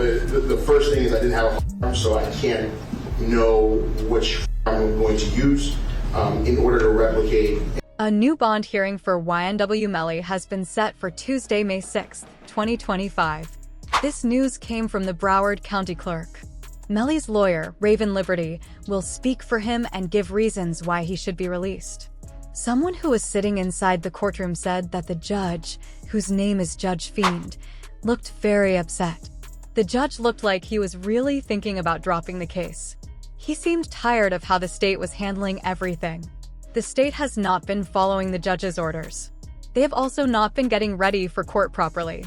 the first thing is I didn't have a firearm, so I can't know which firearm I'm going to use in order to replicate. A new bond hearing for YNW Melly has been set for Tuesday, May 6, 2025. This news came from the Broward County Clerk. Melly's lawyer, Raven Liberty, will speak for him and give reasons why he should be released. Someone who was sitting inside the courtroom said that the judge, whose name is Judge Fiend, looked very upset. The judge looked like he was really thinking about dropping the case. He seemed tired of how the state was handling everything. The state has not been following the judge's orders. They have also not been getting ready for court properly.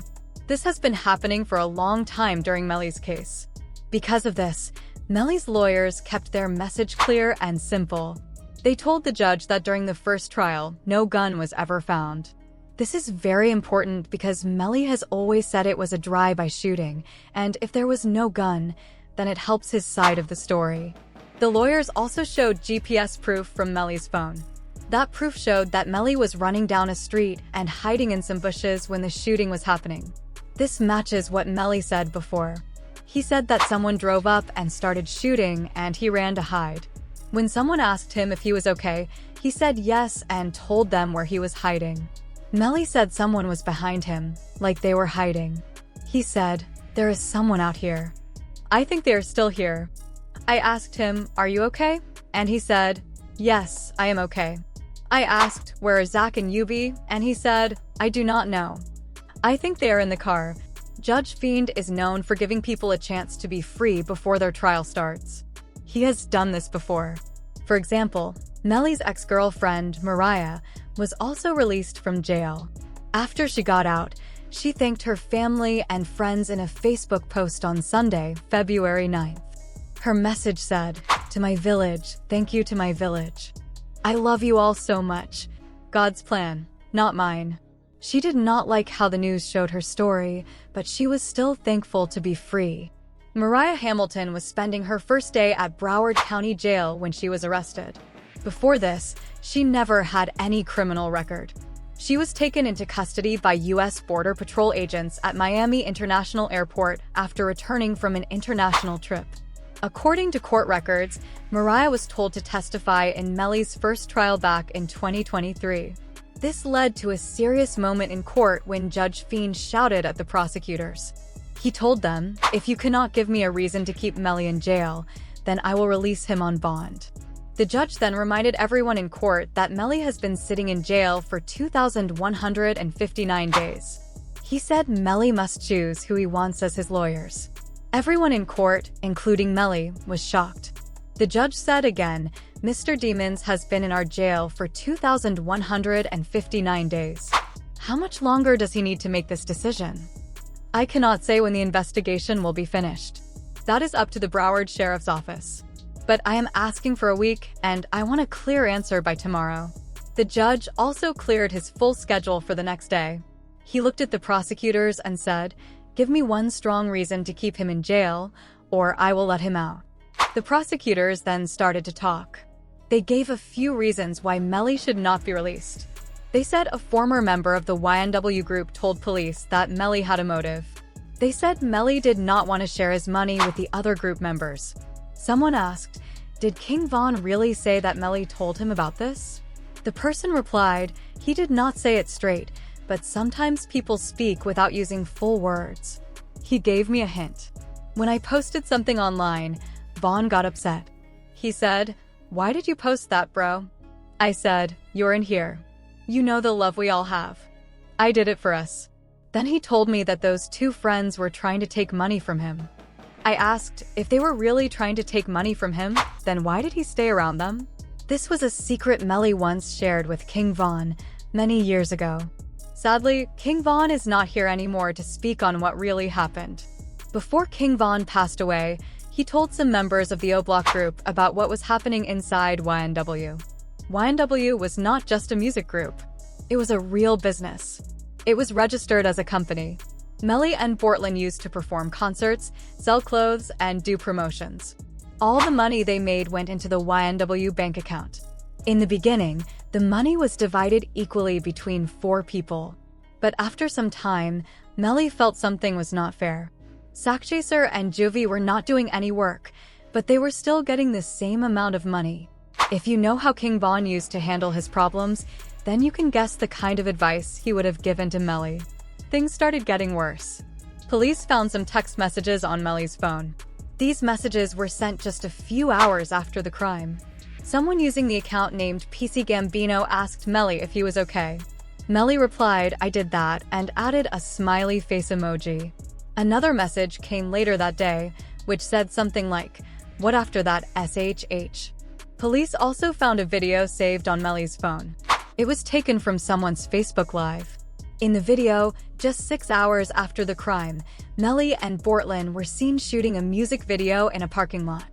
This has been happening for a long time during Melly's case. Because of this, Melly's lawyers kept their message clear and simple. They told the judge that during the first trial, no gun was ever found. This is very important because Melly has always said it was a drive-by shooting, and if there was no gun, then it helps his side of the story. The lawyers also showed GPS proof from Melly's phone. That proof showed that Melly was running down a street and hiding in some bushes when the shooting was happening. This matches what Melly said before. He said that someone drove up and started shooting and he ran to hide. When someone asked him if he was okay, he said yes and told them where he was hiding. Melly said someone was behind him, like they were hiding. He said, "There is someone out here. I think they are still here." I asked him, "Are you okay?" And he said, "Yes, I am okay." I asked, "Where are Zach and Yubi?" And he said, "I do not know. I think they are in the car." Judge Fiend is known for giving people a chance to be free before their trial starts. He has done this before. For example, Melly's ex-girlfriend, Mariah, was also released from jail. After she got out, she thanked her family and friends in a Facebook post on Sunday, February 9th. Her message said, "To my village, thank you to my village. I love you all so much. God's plan, not mine." She did not like how the news showed her story, but she was still thankful to be free. Mariah Hamilton was spending her first day at Broward County Jail when she was arrested. Before this, she never had any criminal record. She was taken into custody by U.S. Border Patrol agents at Miami International Airport after returning from an international trip. According to court records, Mariah was told to testify in Melly's first trial back in 2023. This led to a serious moment in court when Judge Fiend shouted at the prosecutors. He told them, "If you cannot give me a reason to keep Melly in jail, then I will release him on bond." The judge then reminded everyone in court that Melly has been sitting in jail for 2,159 days. He said Melly must choose who he wants as his lawyers. Everyone in court, including Melly, was shocked. The judge said again, "Mr. Demons has been in our jail for 2,159 days. How much longer does he need to make this decision? I cannot say when the investigation will be finished. That is up to the Broward Sheriff's Office. But I am asking for a week, and I want a clear answer by tomorrow." The judge also cleared his full schedule for the next day. He looked at the prosecutors and said, "Give me one strong reason to keep him in jail, or I will let him out." The prosecutors then started to talk. They gave a few reasons why Melly should not be released. They said a former member of the YNW group told police that Melly had a motive. They said Melly did not want to share his money with the other group members. Someone asked, "Did King Von really say that Melly told him about this?" The person replied, "He did not say it straight, but sometimes people speak without using full words. He gave me a hint. When I posted something online, Vaughn got upset. He said, 'Why did you post that, bro?' I said, 'You're in here. You know the love we all have. I did it for us.' Then he told me that those two friends were trying to take money from him. I asked, if they were really trying to take money from him, then why did he stay around them?" This was a secret Melly once shared with King Von many years ago. Sadly, King Von is not here anymore to speak on what really happened. Before King Von passed away, he told some members of the O-Block group about what was happening inside YNW. YNW was not just a music group. It was a real business. It was registered as a company. Melly and Bortland used to perform concerts, sell clothes, and do promotions. All the money they made went into the YNW bank account. In the beginning, the money was divided equally between 4 people. But after some time, Melly felt something was not fair. Sakchaser and Juvie were not doing any work, but they were still getting the same amount of money. If you know how King Von used to handle his problems, then you can guess the kind of advice he would have given to Melly. Things started getting worse. Police found some text messages on Melly's phone. These messages were sent just a few hours after the crime. Someone using the account named PC Gambino asked Melly if he was okay. Melly replied, "I did that," and added a smiley face emoji. Another message came later that day, which said something like, "What after that SHH?" Police also found a video saved on Melly's phone. It was taken from someone's Facebook Live. In the video, just 6 hours after the crime, Melly and Bortlin were seen shooting a music video in a parking lot.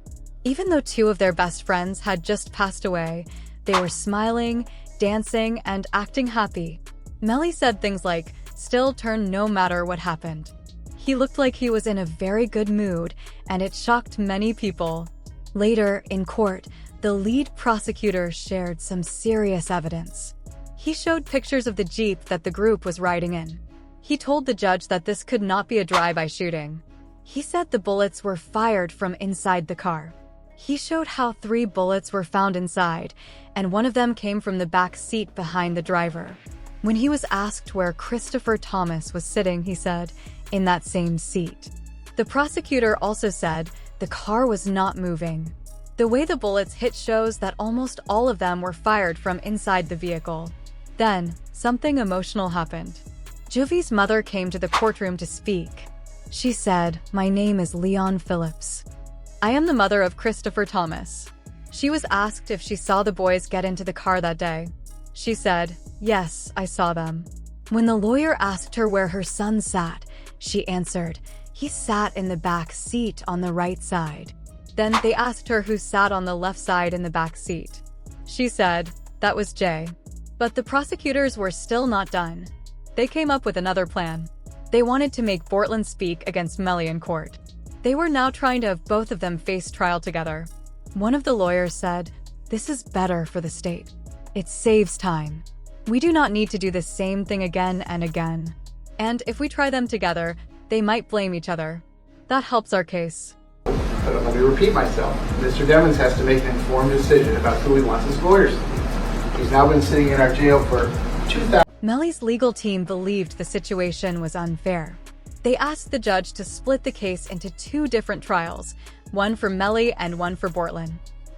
Even though two of their best friends had just passed away, they were smiling, dancing, and acting happy. Melly said things like, "Still turn no matter what happened." He looked like he was in a very good mood, and it shocked many people. Later, in court, the lead prosecutor shared some serious evidence. He showed pictures of the Jeep that the group was riding in. He told the judge that this could not be a drive-by shooting. He said the bullets were fired from inside the car. He showed how 3 bullets were found inside, and one of them came from the back seat behind the driver. When he was asked where Christopher Thomas was sitting, he said, "In that same seat." The prosecutor also said the car was not moving. The way the bullets hit shows that almost all of them were fired from inside the vehicle. Then, something emotional happened. Juvie's mother came to the courtroom to speak. She said, "My name is Leon Phillips. I am the mother of Christopher Thomas." She was asked if she saw the boys get into the car that day. She said, "Yes, I saw them." When the lawyer asked her where her son sat, she answered, "He sat in the back seat on the right side." Then they asked her who sat on the left side in the back seat. She said, "That was Jay." But the prosecutors were still not done. They came up with another plan. They wanted to make Bortlin speak against Melly in court. They were now trying to have both of them face trial together. One of the lawyers said, "This is better for the state. It saves time. We do not need to do the same thing again and again. And if we try them together, they might blame each other. That helps our case." But let me repeat myself. Mr. Devins has to make an informed decision about who he wants his lawyers to be. He's now been sitting in our jail for 2,000. Melly's legal team believed the situation was unfair. They asked the judge to split the case into 2 different trials, one for Melly and one for Bortlin.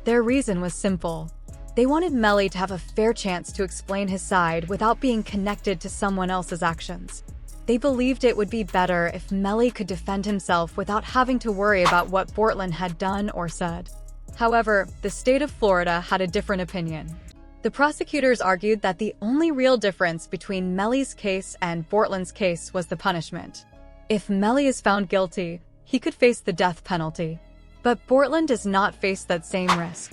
Their reason was simple. They wanted Melly to have a fair chance to explain his side without being connected to someone else's actions. They believed it would be better if Melly could defend himself without having to worry about what Bortlin had done or said. However, the state of Florida had a different opinion. The prosecutors argued that the only real difference between Melly's case and Bortlin's case was the punishment. If Melly is found guilty, he could face the death penalty. But Bortlin does not face that same risk.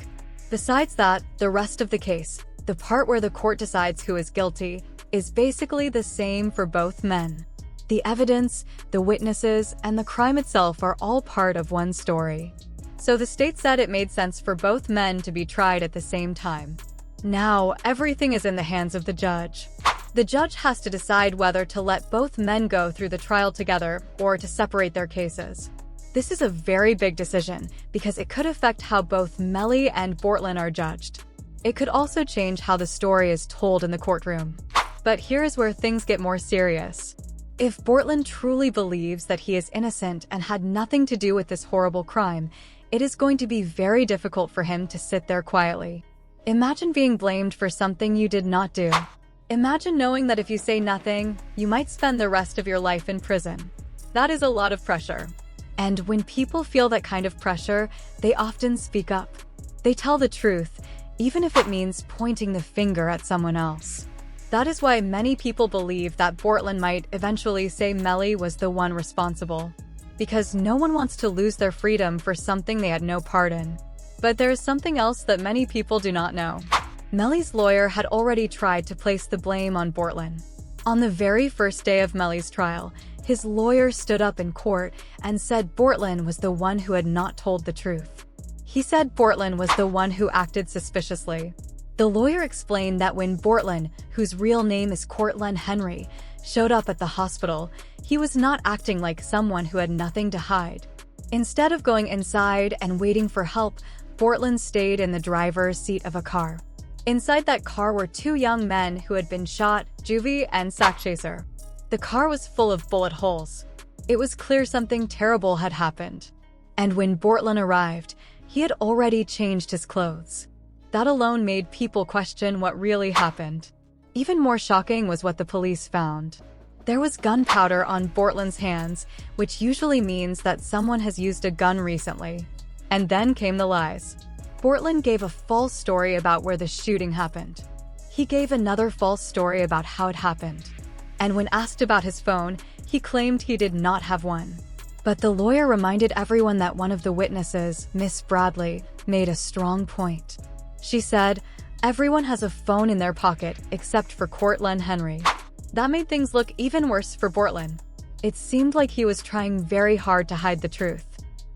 Besides that, the rest of the case, the part where the court decides who is guilty, is basically the same for both men. The evidence, the witnesses, and the crime itself are all part of one story. So the state said it made sense for both men to be tried at the same time. Now, everything is in the hands of the judge. The judge has to decide whether to let both men go through the trial together or to separate their cases. This is a very big decision because it could affect how both Melly and Bortlin are judged. It could also change how the story is told in the courtroom. But here is where things get more serious. If Bortlin truly believes that he is innocent and had nothing to do with this horrible crime, it is going to be very difficult for him to sit there quietly. Imagine being blamed for something you did not do. Imagine knowing that if you say nothing, you might spend the rest of your life in prison. That is a lot of pressure. And when people feel that kind of pressure, they often speak up. They tell the truth, even if it means pointing the finger at someone else. That is why many people believe that Bortlin might eventually say Melly was the one responsible. Because no one wants to lose their freedom for something they had no part in. But there is something else that many people do not know. Melly's lawyer had already tried to place the blame on Bortlin. On the very first day of Melly's trial, his lawyer stood up in court and said Bortlin was the one who had not told the truth. He said Bortlin was the one who acted suspiciously. The lawyer explained that when Bortlin, whose real name is Cortland Henry, showed up at the hospital, he was not acting like someone who had nothing to hide. Instead of going inside and waiting for help, Bortland stayed in the driver's seat of a car. Inside that car were two young men who had been shot, Juvie and Sackchaser. The car was full of bullet holes. It was clear something terrible had happened. And when Bortland arrived, he had already changed his clothes. That alone made people question what really happened. Even more shocking was what the police found. There was gunpowder on Bortland's hands, which usually means that someone has used a gun recently. And then came the lies. Bortland gave a false story about where the shooting happened. He gave another false story about how it happened. And when asked about his phone, he claimed he did not have one. But the lawyer reminded everyone that one of the witnesses, Miss Bradley, made a strong point. She said, "Everyone has a phone in their pocket except for Cortland Henry." That made things look even worse for Bortland. It seemed like he was trying very hard to hide the truth.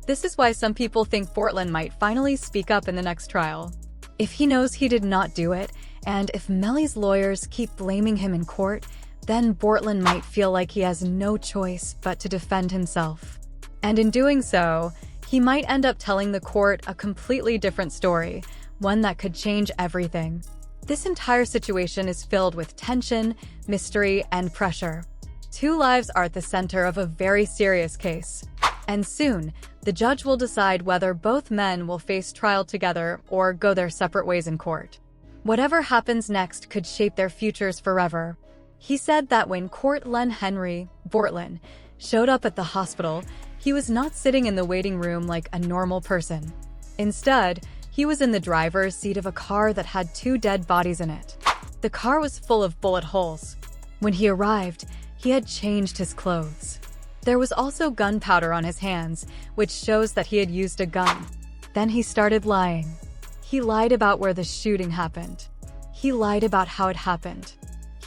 This is why some people think Bortland might finally speak up in the next trial. If he knows he did not do it, and if Melly's lawyers keep blaming him in court, then Bortland might feel like he has no choice but to defend himself. And in doing so, he might end up telling the court a completely different story, one that could change everything. This entire situation is filled with tension, mystery, and pressure. Two lives are at the center of a very serious case. And soon, the judge will decide whether both men will face trial together or go their separate ways in court. Whatever happens next could shape their futures forever. He said that when Cortland Henry, Bortland, showed up at the hospital, he was not sitting in the waiting room like a normal person. Instead, he was in the driver's seat of a car that had two dead bodies in it. The car was full of bullet holes. When he arrived, he had changed his clothes. There was also gunpowder on his hands, which shows that he had used a gun. Then he started lying. He lied about where the shooting happened. He lied about how it happened.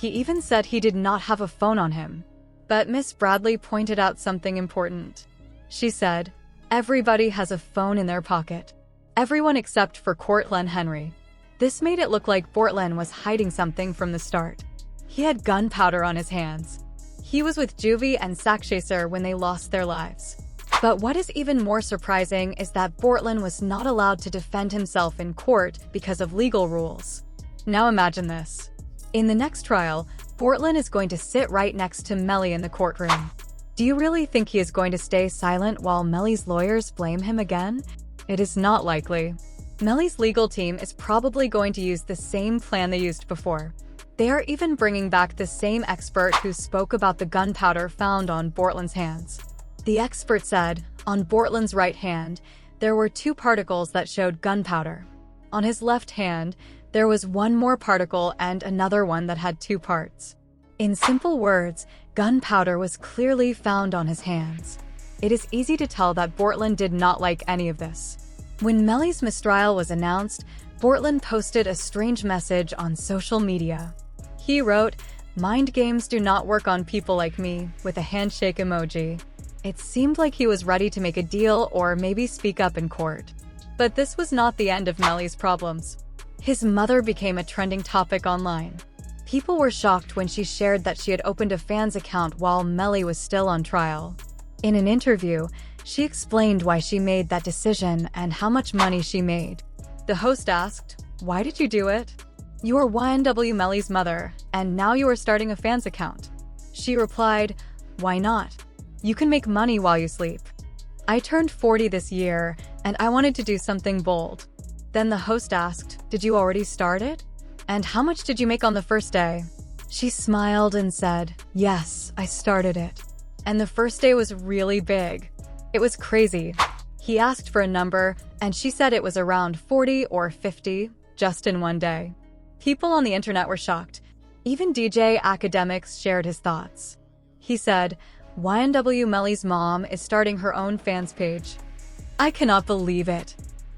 He even said he did not have a phone on him. But Miss Bradley pointed out something important. She said, "Everybody has a phone in their pocket. Everyone except for Cortland Henry." This made it look like Bortland was hiding something from the start. He had gunpowder on his hands. He was with Juvie and Sackchaser when they lost their lives. But what is even more surprising is that Bortland was not allowed to defend himself in court because of legal rules. Now imagine this. In the next trial, Bortland is going to sit right next to Melly in the courtroom. Do you really think he is going to stay silent while Melly's lawyers blame him again? It is not likely. Melly's legal team is probably going to use the same plan they used before. They are even bringing back the same expert who spoke about the gunpowder found on Bortland's hands. The expert said, on Bortland's right hand, there were two particles that showed gunpowder. On his left hand, there was one more particle and another one that had two parts. In simple words, gunpowder was clearly found on his hands. It is easy to tell that Bortland did not like any of this. When Melly's mistrial was announced, Bortland posted a strange message on social media. He wrote, "Mind games do not work on people like me," with a handshake emoji. It seemed like he was ready to make a deal or maybe speak up in court. But this was not the end of Melly's problems. His mother became a trending topic online. People were shocked when she shared that she had opened a fan's account while Melly was still on trial. In an interview, she explained why she made that decision and how much money she made. The host asked, "Why did you do it?" "You are YNW Melly's mother, and now you are starting a fan's account." She replied, "Why not? You can make money while you sleep." "I turned 40 this year, and I wanted to do something bold." Then the host asked, "Did you already start it? And how much did you make on the first day?" She smiled and said, "Yes, I started it. And the first day was really big. It was crazy." He asked for a number, and she said it was around 40 or 50, just in one day. People on the internet were shocked. Even DJ Academics shared his thoughts. He said, "YNW Melly's mom is starting her own fans page. I cannot believe it.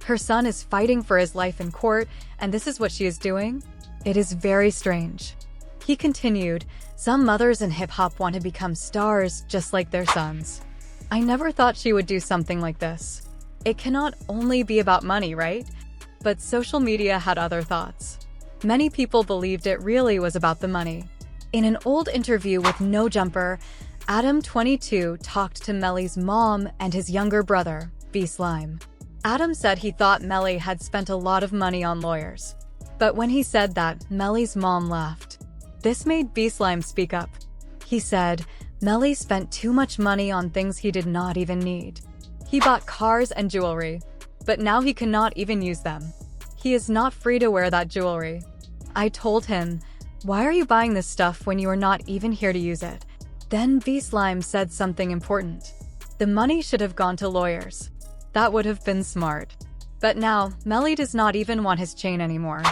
Her son is fighting for his life in court, and this is what she is doing? It is very strange." He continued, "Some mothers in hip-hop want to become stars just like their sons. I never thought she would do something like this. It cannot only be about money, right?" But social media had other thoughts. Many people believed it really was about the money. In an old interview with No Jumper, Adam, 22, talked to Melly's mom and his younger brother, V-Slime. Adam said he thought Melly had spent a lot of money on lawyers. But when he said that, Melly's mom laughed. This made V-Slime speak up. He said, Melly spent too much money on things he did not even need. He bought cars and jewelry, but now he cannot even use them. He is not free to wear that jewelry. I told him, why are you buying this stuff when you are not even here to use it? Then V-Slime said something important. The money should have gone to lawyers. That would have been smart. But now, Melly does not even want his chain anymore.